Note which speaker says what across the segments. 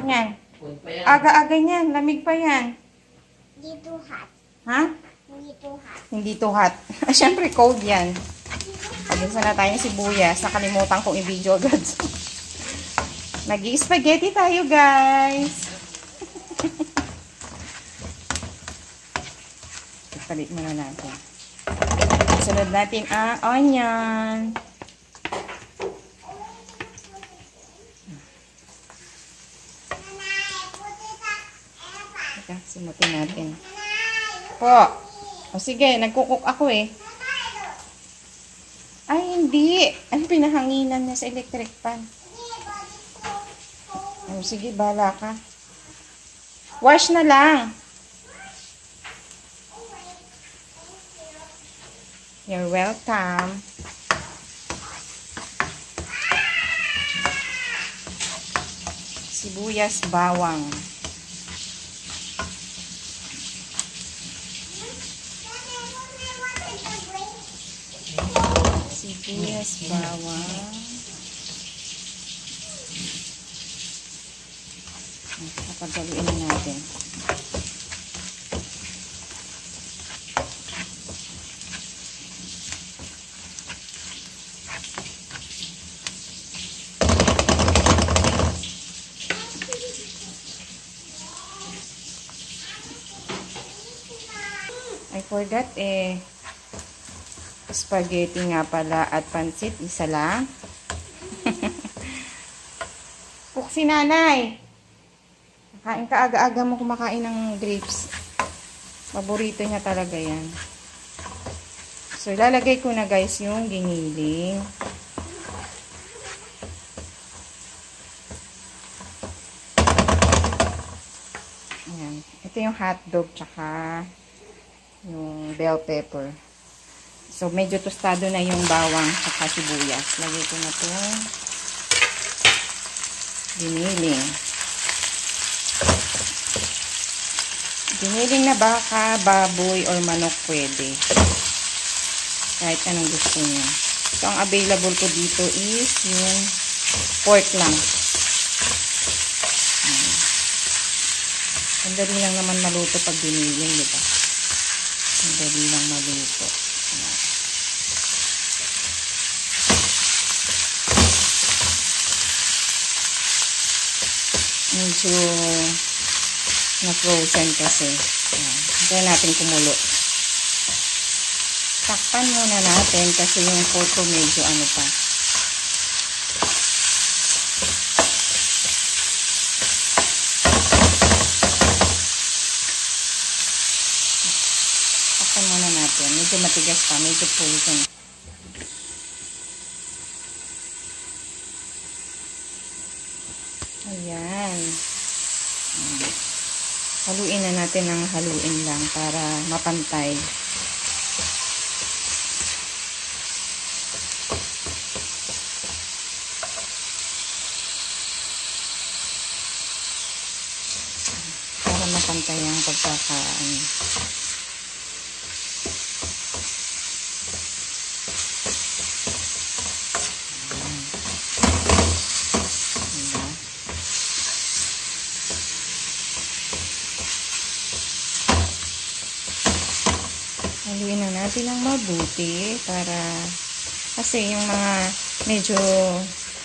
Speaker 1: Yan. Aga-aga niyan. Lamig pa yan.
Speaker 2: Hindi too hot.
Speaker 1: Ha?
Speaker 2: Hindi too hot.
Speaker 1: Hindi too hot. Siyempre, cold yan. Pagin na tayo ng sibuyas. Nakalimutan kong i-video agad. Nag-i-spaghetti tayo, guys. Ipalit muna natin. Sunod natin ang onion. Teka, simutin natin. Po. O sige, nagkukuk ako eh. Ay, hindi. Ang pinahanginan na sa electric pan. O sige, bahala ka. Wash na lang. You're welcome. Sibuyas, bawang. Sibuyas, bawang. Kapagaluin na natin. I forgot eh. Spaghetti nga pala at pansit. Isa lang. Cook si nanay. Kain ka aga-aga mo kumakain ng grapes. Paborito niya talaga yan. So, ilalagay ko na guys yung giniling. Ayan. Ito yung hotdog tsaka yung bell pepper. So, medyo tostado na yung bawang tsaka sibuyas. Lagay ko na itong giniling. Giniling na baka, baboy, or manok pwede. Kahit anong gusto niyo. So, ang available ko dito is yung pork lang. Ang dali lang naman maluto pag giniling, diba? Ang dali lang maluto. Medyo na-frozen kasi. Hintayin natin kumulo. Takpan muna natin kasi yung pork ko medyo ano pa. Takpan muna natin. Medyo matigas pa. Medyo frozen. Ayan. Haluin na natin ng haluin lang para mapantay. Para mapantay ang pagkakaano. Haluin na natin ng mabuti para kasi yung mga medyo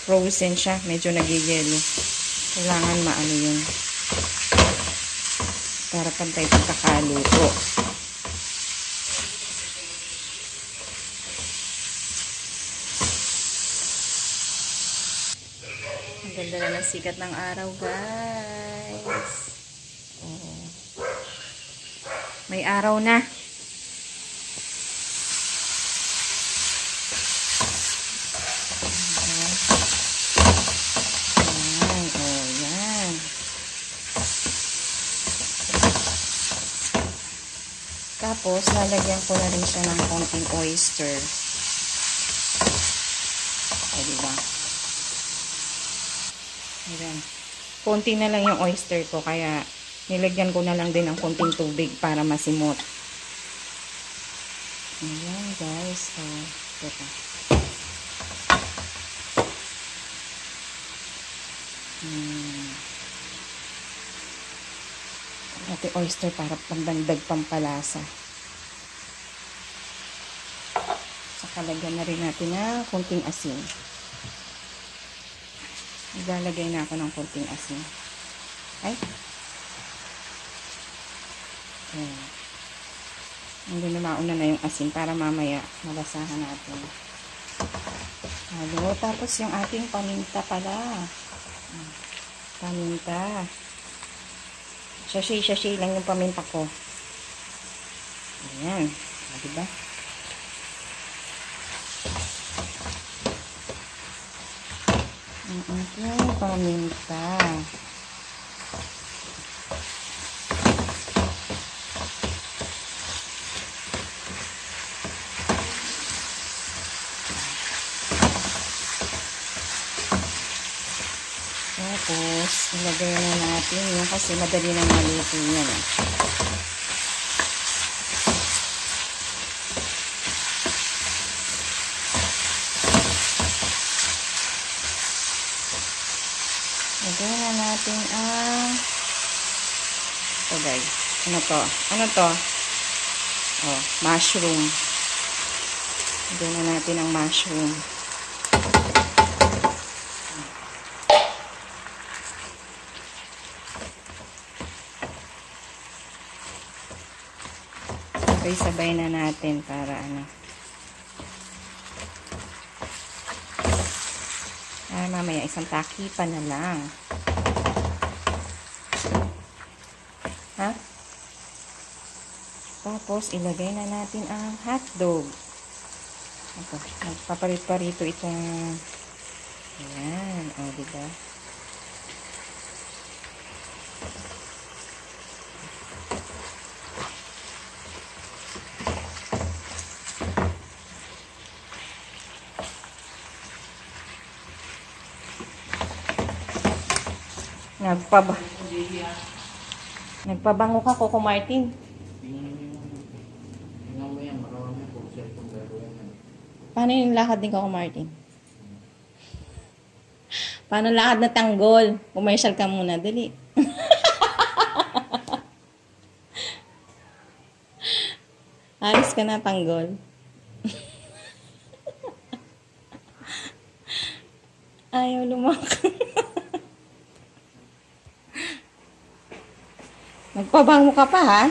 Speaker 1: frozen siya, medyo nagigelo. Kailangan maano yun para pantay pagkakaluto. Ang ganda na ng sikat ng araw, guys. Oh. May araw na. Tapos, lalagyan ko na rin siya ng konting oyster. O, diba? Ayan. Konti na lang yung oyster ko, kaya nilagyan ko na lang din ng konting tubig para masimot. Ayan, guys. So, ito. ating oyster para pangdagdag pampalasa. Saka lagyan na rin natin ng konting asin. Maglalagay na ako ng konting asin. Ay. Ayan. Hindi na mauna na yung asin para mamaya malasahan natin. Halo. Tapos yung ating paminta pala. Paminta. Sachet lang yung paminta ko. Ayan. Diba? Ang ating paminta. Tapos, ilagay na natin yun kasi madali nang maluto yan. Lagay na natin ang ito guys. Ano to? Ano to? Oh, mushroom. Lagay na natin ang mushroom. Sabay na natin para ano. Mamaya isang takipan na lang. Ha? Tapos ilagay na natin ang hotdog. Ito, magpaparit-parito itong ayan, o diba? Nagpabango ka, Coco Martin. Paano yung lakad ni Coco Martin? Paano lakad na tanggol? Commercial ka muna, dali. Alis ka na, tanggol. Ayaw lumakad. Nagpabango ka pa, ha?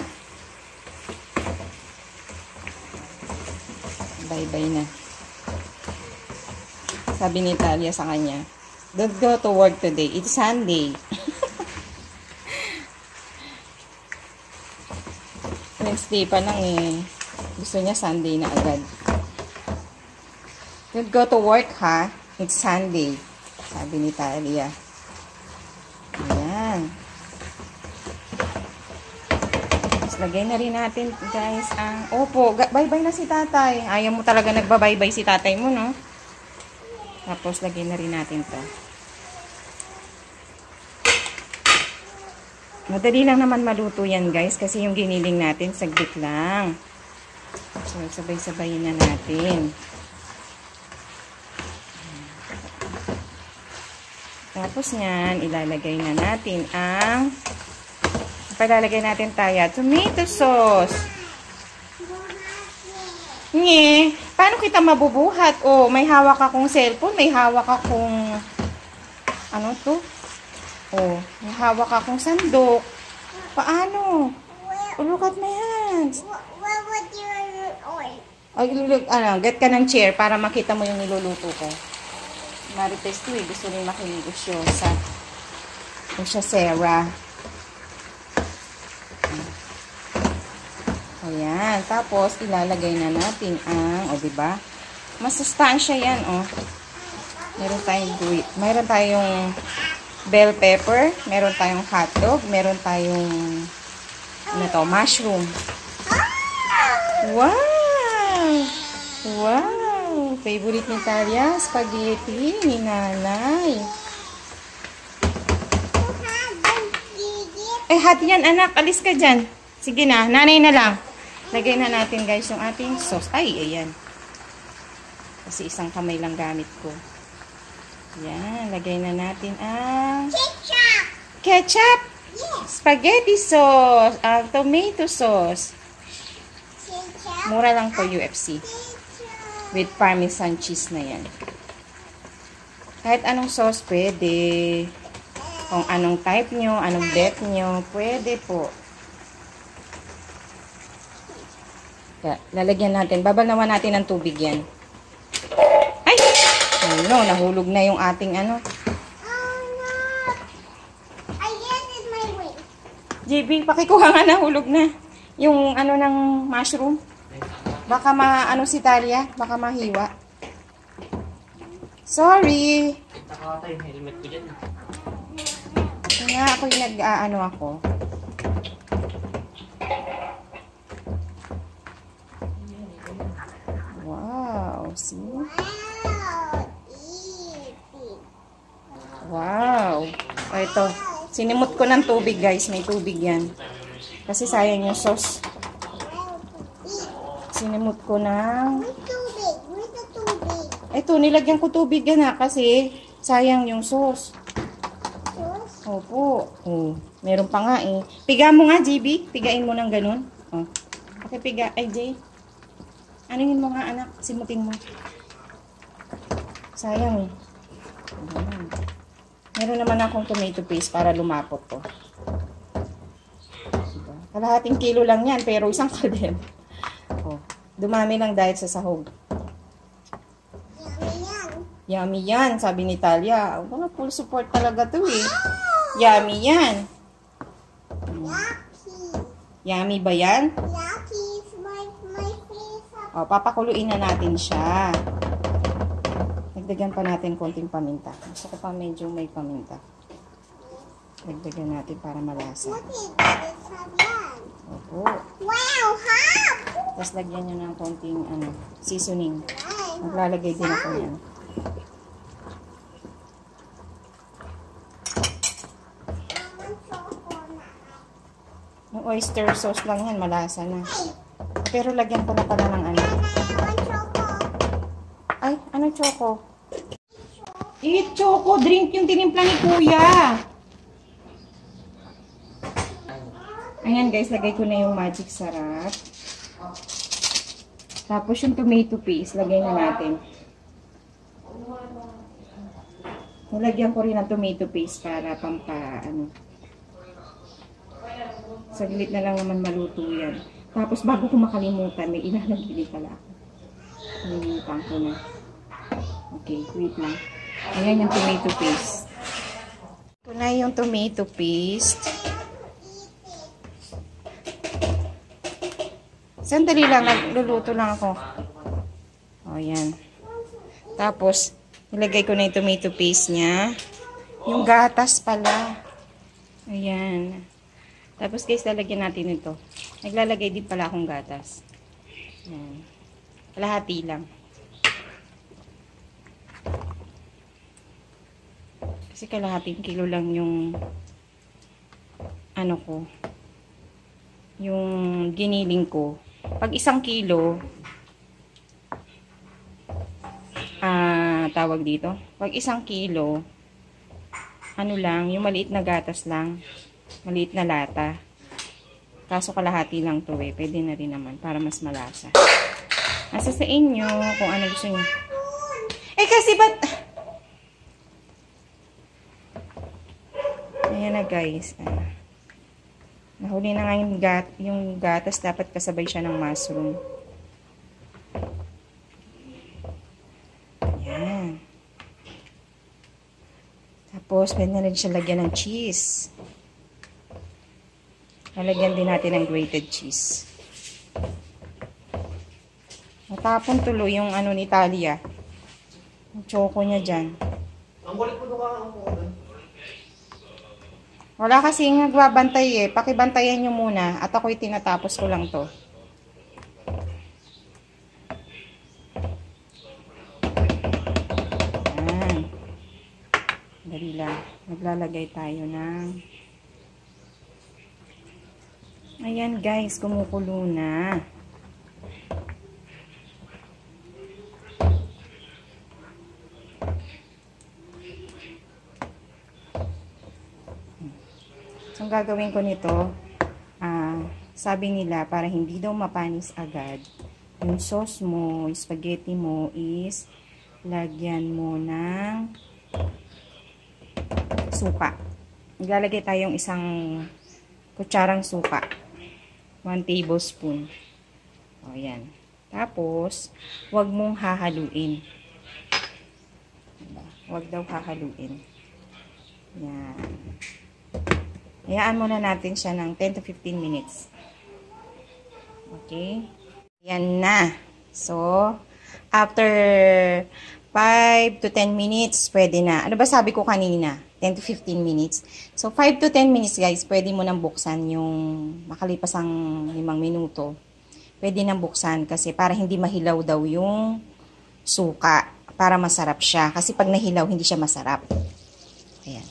Speaker 1: Bye-bye na. Sabi ni Talia sa kanya, don't go to work today. It's Sunday. Wednesday pa lang eh. Gusto niya Sunday na agad. Don't go to work, ha? It's Sunday. Sabi ni Talia. Ayan. Lagay na rin natin, guys, ang... Opo, bye-bye na si tatay. Ayaw mo talaga nagba-bye-bye si tatay mo, no? Tapos, lagay na rin natin to. Madali lang naman maluto yan, guys, kasi yung giniling natin, saglit lang. So, sabay-sabayin na natin. Tapos yan, ilalagay na natin ang... Palalagay natin tayo tomato sauce. Nye, paano kita mabubuhat? Oh, may hawak akong cellphone, may hawak akong ano to? Oh, may hawak akong sandok. Paano? Oh, look at my hands.
Speaker 2: What would you oil?
Speaker 1: Ay, get ka ng chair para makita mo yung niluluto ko. Marites to eh, gusto rin makiligosyosa. O siya, Sarah. Ayan. Tapos, ilalagay na natin ang, diba? Masustansya yan, Meron tayong bell pepper, meron tayong hotdog, meron tayong, mushroom. Wow! Wow! Favorite ni Talia, spaghetti ni nanay. Hot yan, anak. Alis ka dyan. Sige na, nanay na lang. Lagay na natin, guys, yung ating sauce. Ay, ayan. Kasi isang kamay lang gamit ko. Ayan, lagay na natin ang...
Speaker 2: Ketchup!
Speaker 1: Ketchup! Spaghetti sauce. Tomato sauce.
Speaker 2: Teacher.
Speaker 1: Mura lang po UFC. With parmesan cheese na yan. Kahit anong sauce pwede. Kung anong type nyo, anong bet nyo, pwede po. Kaya, lalagyan natin. Babanawan natin ng tubig yan. Ay! Oh no, nahulog na yung ating ano.
Speaker 2: Oh no! I get it my way.
Speaker 1: JB, pakikuha nga, nahulog na. Yung ano ng mushroom. Baka ano si Talia, baka mahiwa. Sorry.
Speaker 3: Nakakata yung helmet ko dyan.
Speaker 1: Ito nga, ako yung nag-ano ako. Wow, see?
Speaker 2: Wow! Eating.
Speaker 1: Wow. O ito, sinimot ko ng tubig guys, may tubig yan. Kasi sayang yung sauce.
Speaker 2: Wow! Eat.
Speaker 1: Sinimot ko ng...
Speaker 2: Where's tubig? Where's the tubig?
Speaker 1: Ito, nilagyan ko tubig yan ha, kasi sayang yung sauce.
Speaker 2: Sauce?
Speaker 1: Opo. Oh, meron pa nga eh. Piga mo nga, JB. Pigain mo ng ganun. Oh. Pakipiga. Ay, Jay. Anuhin mo nga, anak. Simutin mo. Sayang eh. Ganun. Meron naman akong tomato paste para lumapot to. Diba? Kalahating kilo lang yan, pero isang kalden. Oh. Dumami lang dahil sa sahog.
Speaker 2: Yummy yan.
Speaker 1: Yummy yan, sabi ni Talia. Wala, full support talaga to eh. Yummy yan.
Speaker 2: Yucky.
Speaker 1: Yummy ba yan?
Speaker 2: Yucky is my face.
Speaker 1: O, papakuluin na natin siya. Dagdagan pa natin konting paminta. Gusto ko pa medyo may paminta. Dagdagan natin para malasa.
Speaker 2: What is this? Yan.
Speaker 1: Opo.
Speaker 2: Wow! Hop!
Speaker 1: Tapos lagyan nyo ng konting seasoning.
Speaker 2: Ay,
Speaker 1: Maglalagay din ako yan.
Speaker 2: naman choco na.
Speaker 1: Yung oyster sauce lang yan, malasa na. Pero lagyan ko na pala ng ano.
Speaker 2: Naman choco.
Speaker 1: Ay, ano choco? Eat choco, drink yung tinimpla ni Kuya. Ayan guys, lagay ko na yung magic sarap. Tapos yung tomato paste, lagay na natin. Nilagyan ko rin ng tomato paste para saglit na lang naman maluto yan. Tapos bago ko makalimutan, may ilalagay pala ako. Nalimutan ko na. Okay, wait lang. Ayan yung tomato paste. Ito na yung tomato paste. Sandali lang, nagluluto lang ako. O, yan. Tapos, nilagay ko na yung tomato paste niya. Yung gatas pala. Ayan. Tapos guys, lalagyan natin ito. Naglalagay din pala akong gatas. Ayan. Kalahati lang. Kasi kalahating kilo lang yung ano ko. Yung giniling ko. Pag 1 kilo, tawag dito. Pag 1 kilo, ano lang, yung maliit na gatas lang. Maliit na lata. Kaso kalahati lang to eh. Pwede na rin naman para mas malasa. Nasa sa inyo kung ano gusto nyo. Eh kasi ba't... Ayan na guys. Nahuli na nga yung gatas. Dapat kasabay siya ng mushroom. Ayan. Tapos, pwede na rin siya lagyan ng cheese. Lalagyan din natin ng grated cheese. Natapon tuloy yung ano ni Talia. Yung choco niya dyan.
Speaker 3: Ang kulit mo doon ka.
Speaker 1: Wala kasing nagbabantay eh. Pakibantayan nyo muna. At ako'y tinatapos ko lang to. Ayan. Dali lang. Naglalagay tayo ng... Ayan guys, kumukulo na. So, ang gagawin ko nito, sabi nila, para hindi daw mapanis agad, yung sauce mo, yung spaghetti mo is, lagyan mo ng suka. Maglalagay tayong isang kutsarang suka. 1 tablespoon. O, yan. Tapos, wag mong hahaluin. Wag daw hahaluin. Yan. Hayaan muna natin siya ng 10 to 15 minutes. Okay? Yan na. So, after 5 to 10 minutes, pwede na. Ano ba sabi ko kanina? 10 to 15 minutes. So, 5 to 10 minutes, guys, pwede mo nang buksan yung makalipas ang 5 minuto. Pwede nang buksan kasi para hindi mahilaw daw yung suka. Para masarap siya. Kasi pag nahilaw, hindi siya masarap. Ayan.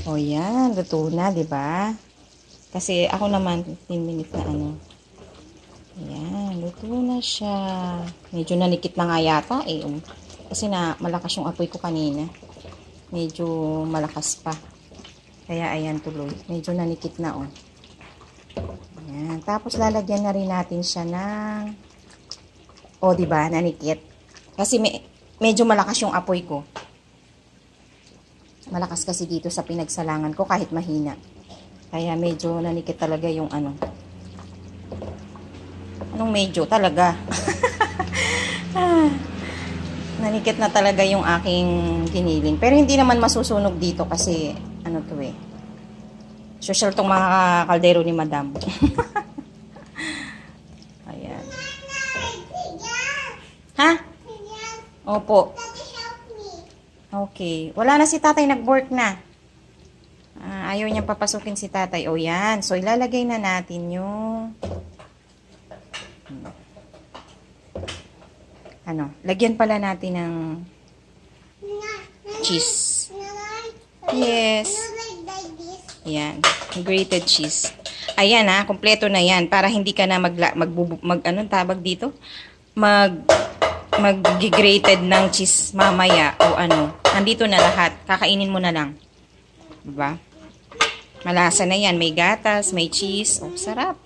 Speaker 1: O yan, luto na, diba? Kasi ako naman, 15 minutes na ano. Ayan, luto na siya. Medyo nanikit na nga yata eh. Kasi na malakas yung apoy ko kanina. Medyo malakas pa. Kaya ayan tuloy. Medyo nanikit na oh. Ayan. Tapos lalagyan na rin natin siya ng diba, nanikit. Kasi medyo malakas yung apoy ko. Malakas kasi dito sa pinagsalangan ko kahit mahina. Kaya medyo nanikit talaga yung ano. Anong medyo? Talaga. Nanikit na talaga yung aking giniling. Pero hindi naman masusunog dito kasi ano to eh. Social tong mga kaldero ni Madam. Ayan. Ha? Opo. Okay. Wala na si tatay, nag-work na. Ayaw niyang papasukin si tatay. O yan. So, ilalagay na natin yung lagyan pala natin ng cheese. Yes. Ayan. Grated cheese. Ayan kompleto na yan. Para hindi ka na anong tawag dito? Mag-grated ng cheese mamaya o ano. Nandito na lahat. Kakainin mo na lang. Diba? Malasa na yan. May gatas, may cheese. Oh, sarap.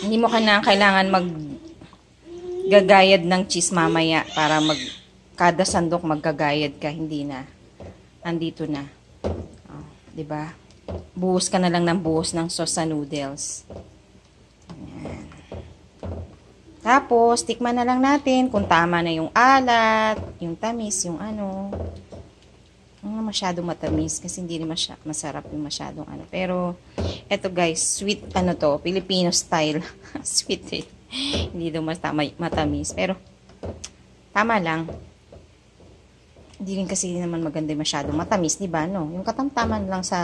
Speaker 1: Hindi mo kailangan maggagayad ng cheese mamaya para kada sandok maggagayad ka. Hindi na. Nandito na. Oh, diba? Buhos ka na lang ng buhos ng sauce sa noodles. Ayan. Tapos, tikman na lang natin kung tama na yung alat, yung tamis, yung ano. Masyadong matamis kasi hindi rin masarap yung masyadong ano. Pero, eto guys, sweet to, Filipino style. Sweet eh. Hindi daw matamis. Pero, tama lang. Hindi rin kasi naman maganda masyadong matamis, di ba? No? Yung katamtaman lang sa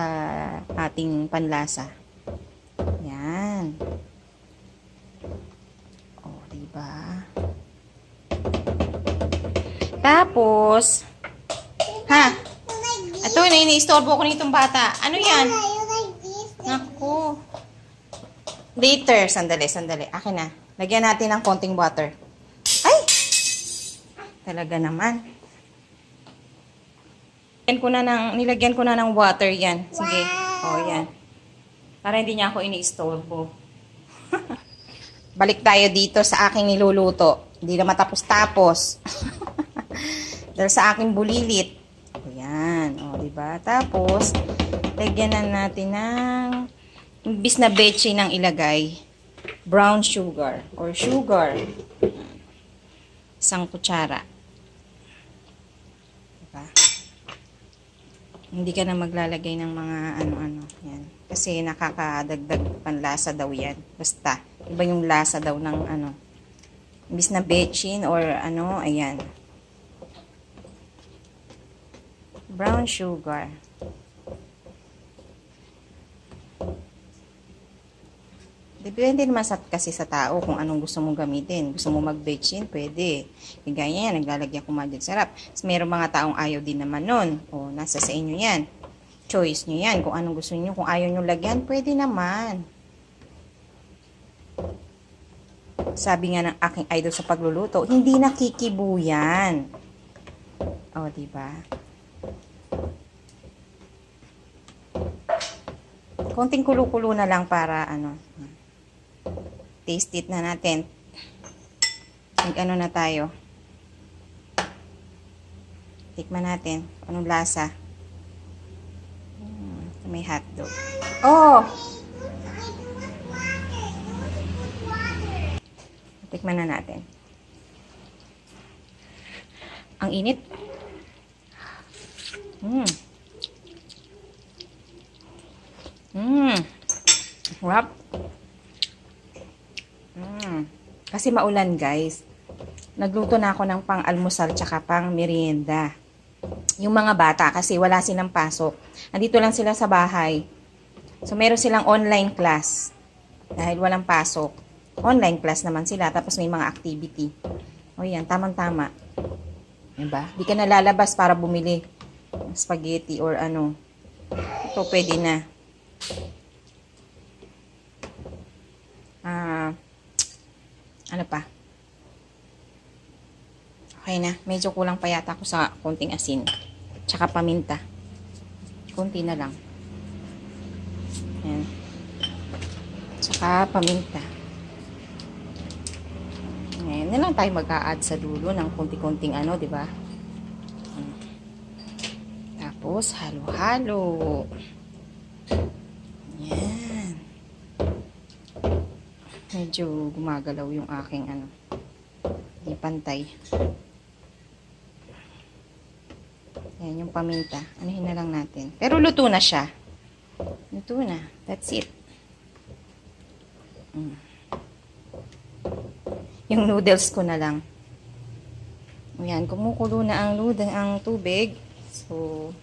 Speaker 1: ating panlasa. Yan. Diba? Tapos, ito, iniistorbo ko nitong bata. Ano yan? Naku. Later. Sandali. Akin na. Lagyan natin ng konting water. Ay! Talaga naman. Nilagyan ko na ng water yan. Sige. Yan. Para hindi niya ako iniistorbo. Balik tayo dito sa aking niluluto. Hindi na matapos-tapos. Dahil sa aking bulilit. Ayan. Diba? Tapos, lagyan na natin ng imbis na beche nang ilagay, brown sugar or sugar. 1 kutsara. Diba? Hindi ka na maglalagay ng mga ano-ano. Yan. Kasi nakakadagdag panlasa daw yan. Basta. Iba yung lasa daw ng ano. Imbis na bechin or ano, ayan. Brown sugar. Depende naman kasi sa tao kung anong gusto mong gamitin. Gusto mo mag-bechin, pwede. Gaya yan, naglalagyan ko magic sarap. Mayroong mga taong ayaw din naman nun. Nasa sa inyo yan. Choice nyo yan. Kung anong gusto nyo. Kung ayaw nyo lagyan, pwede naman. Sabi nga ng aking idol sa pagluluto, hindi nakikibo yan. Diba? Konting kulo-kulo na lang para ano. Taste it na natin. Ano na tayo. Tikman natin. Anong lasa. May hotdog. Oh! Tikman na natin. Ang init. Wrap. Kasi maulan, guys. Nagluto na ako ng pang-almusal tsaka pang-merienda. Yung mga bata, kasi wala silang pasok. Andito lang sila sa bahay. So, meron silang online class. Dahil walang pasok. Online class naman sila. Tapos may mga activity. O yan, tamang-tama. Diba? Di ka nalalabas para bumili ng spaghetti or ano. Ito, pwede na. Ano pa? Okay na. Medyo kulang pa yata ako sa konting asin. Tsaka paminta. Konti na lang. Ayan. Tsaka paminta. Ngayon na lang tayo mag-a-add sa dulo ng konti-konting ano, di ba? Tapos, halo-halo. Ayan. Medyo gumagalaw yung aking ano. Hindi pantay. Ayan yung paminta. Anuhin na lang natin. Pero luto na siya. Luto na. That's it. Yung noodles ko na lang. Ayan. Kumukulo na ang tubig. So,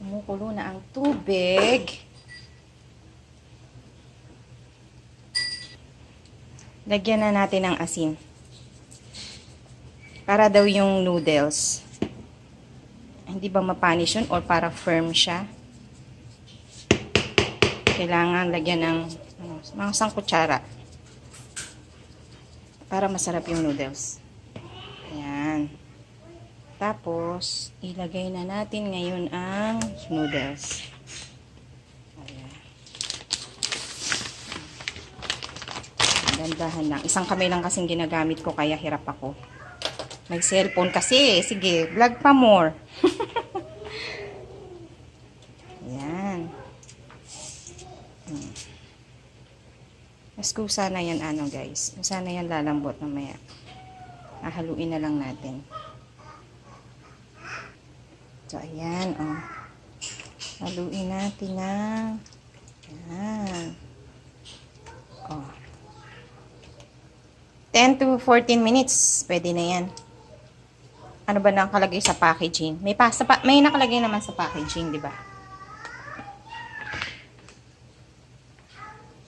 Speaker 1: kumukulo na ang tubig. Lagyan na natin ng asin. Para daw yung noodles. Hindi ba mapanish yun? Or para firm siya? Kailangan lagyan ng mga 1 kutsara. Para masarap yung noodles. Ayan. Tapos, ilagay na natin ngayon ang noodles. Dandahan lang. Isang kamay lang kasing ginagamit ko kaya hirap ako. May cellphone kasi. Sige, vlog pa more. Ayan. Mas kusa na yan ano guys. Kusa na yan lalambot mamaya. Haluin na lang natin. So, ayan. Oh. Haluin natin na. Ayan. Oh. 10 to 14 minutes. Pwede na yan. Ano ba nakalagay sa packaging? May nakalagay naman sa packaging, di ba?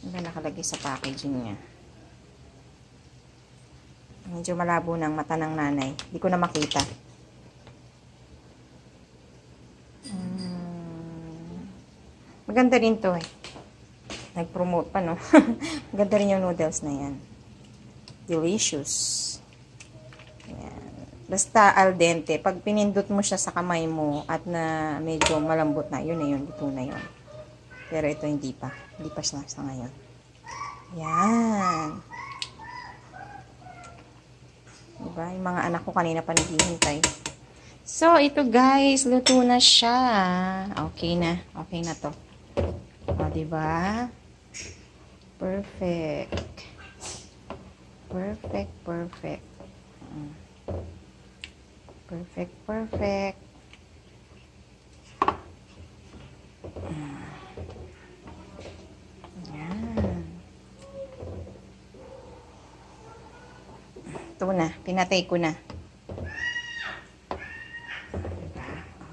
Speaker 1: Ano ba nakalagay sa packaging niya? Medyo malabo ng mata ng nanay. Hindi ko na makita. Maganda rin to eh. Nag-promote pa, no? Maganda rin yung noodles na yan. Delicious. Ayan. Basta al dente. Pag pinindot mo siya sa kamay mo at na medyo malambot na, yun na yun. Ito na yun. Pero ito hindi pa. Hindi pa siya sa ngayon. Ayan. Diba? Yung mga anak ko kanina pa naghihintay. So, ito guys. Luto na siya. Okay na. Okay na to. O, diba? Perfect. Perfect, perfect. Perfect, perfect. Ayan. Ito na. Pinatay ko na.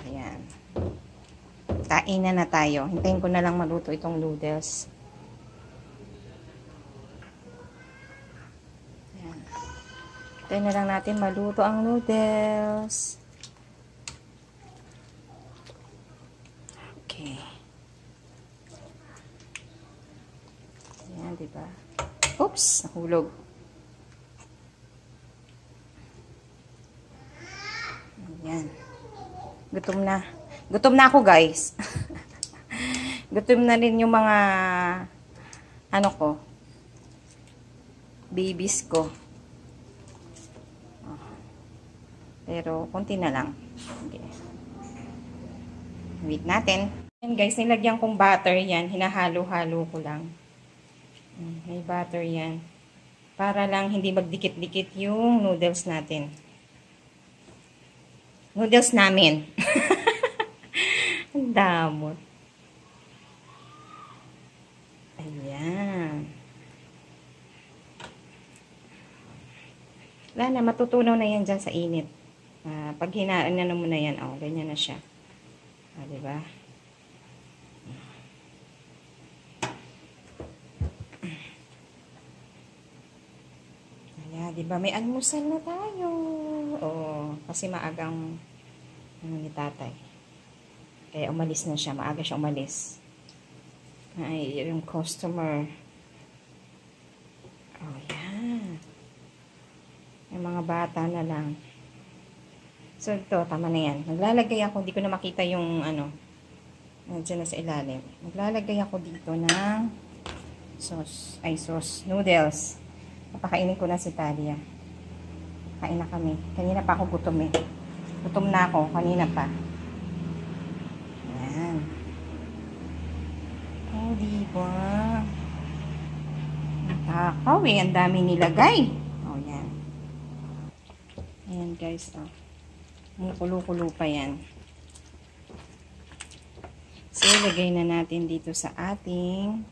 Speaker 1: Ayan. Kainan na tayo. Hintayin ko na lang maluto itong noodles. Hintayin na lang natin maluto ang noodles. Okay. Ayan, diba? Oops! Nahulog. Ayan. Gutom na. Gutom na ako, guys. Gutom na rin yung mga ano ko, babies ko. Pero konti na lang. Okay. Wait natin. Yan guys, nilagyan kong butter yan. Hinahalo-halo ko lang. May butter yan. Para lang hindi magdikit-dikit yung noodles natin. Noodles namin. Ang damot. Ayan. Wala na, matutunaw na yan dyan sa init. Pag hinaan na mo na yan, oh, ganyan na siya. Diba? Ayan, diba? May almusal na tayo. Oh, kasi maagang ni tatay. Kaya umalis na siya. Maaga siya umalis. Ay, yung customer. Oh, yan. Yung mga bata na lang. So, ito, tama na yan. Maglalagay ako, hindi ko na makita yung, nandiyan na sa ilalim. Maglalagay ako dito ng sauce, noodles. Papakainin ko na si Talia. Kain na kami. Kanina pa ako gutom eh. Gutom na ako, kanina pa. Ayan. Oh, diba? Ang takaw eh, ang dami nilagay. Oh, yan. Ayan guys, oh. Kulo-kulo pa yan. So, lagay na natin dito sa ating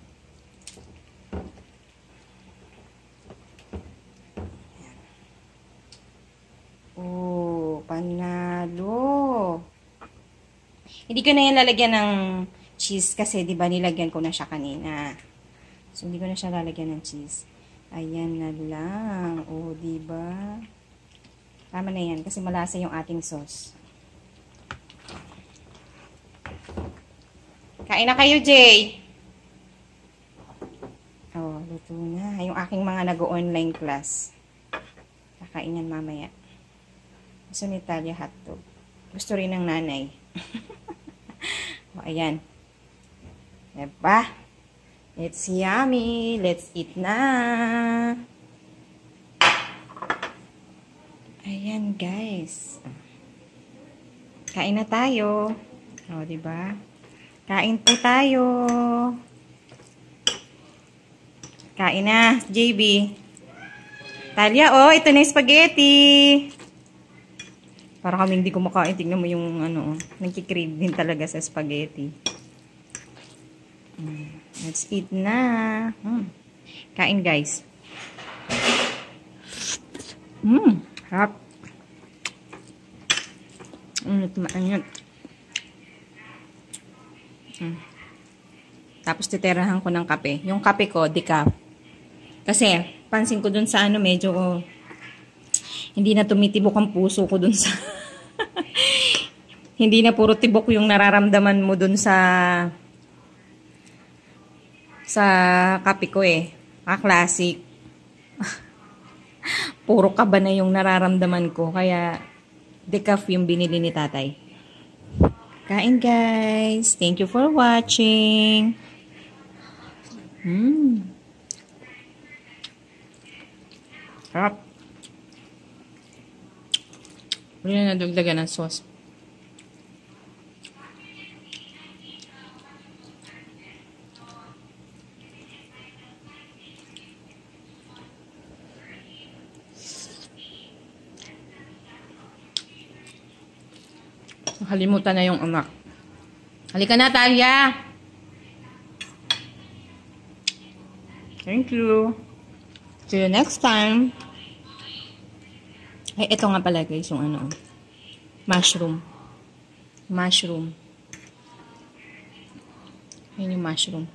Speaker 1: panalo. Hindi ko na yan lalagyan ng cheese kasi 'di ba nilagyan ko na siya kanina. So, hindi ko na siya lalagyan ng cheese. Ayan na lang. Oh, 'di ba? Tama na yan kasi malasa yung ating sauce. Kain na kayo, Jay. Oh, luto na. Yung aking mga nag-online class. Kakain yan mamaya. Gusto ni Talia hotdog. Gusto rin ng nanay. Oh, ayan. Diba? It's yummy. Let's eat na. Ayan, guys. Kain na tayo. O, diba? Kain po tayo. Kain na, JB. Talia, oh, ito na yung spaghetti. Para kami hindi kumakain. Tignan mo yung, nagkikrave din talaga sa spaghetti. Let's eat na. Kain, guys. Harap. Maanyot. Tapos titirahan ko ng kape. Yung kape ko, decaf. Kasi, pansin ko dun sa medyo hindi na tumitibok ang puso ko dun sa hindi na puro tibok yung nararamdaman mo dun sa kape ko eh. Classic. Puro kaba na yung nararamdaman ko. Kaya, decaf yung binili ni tatay. Kain, guys. Thank you for watching. Sarap. Hindi na nadagdagan ng sauce. Nakalimutan na yung anak. Halika na, Talia! Thank you. See you next time. Ay, ito nga pala guys, yung mushroom. Mushroom. Ayun yung mushroom.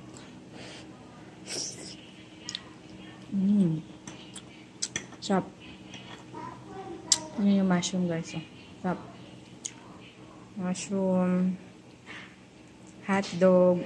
Speaker 1: Sarap. Ayun yung mushroom guys. Sarap. Mushroom. Hotdog.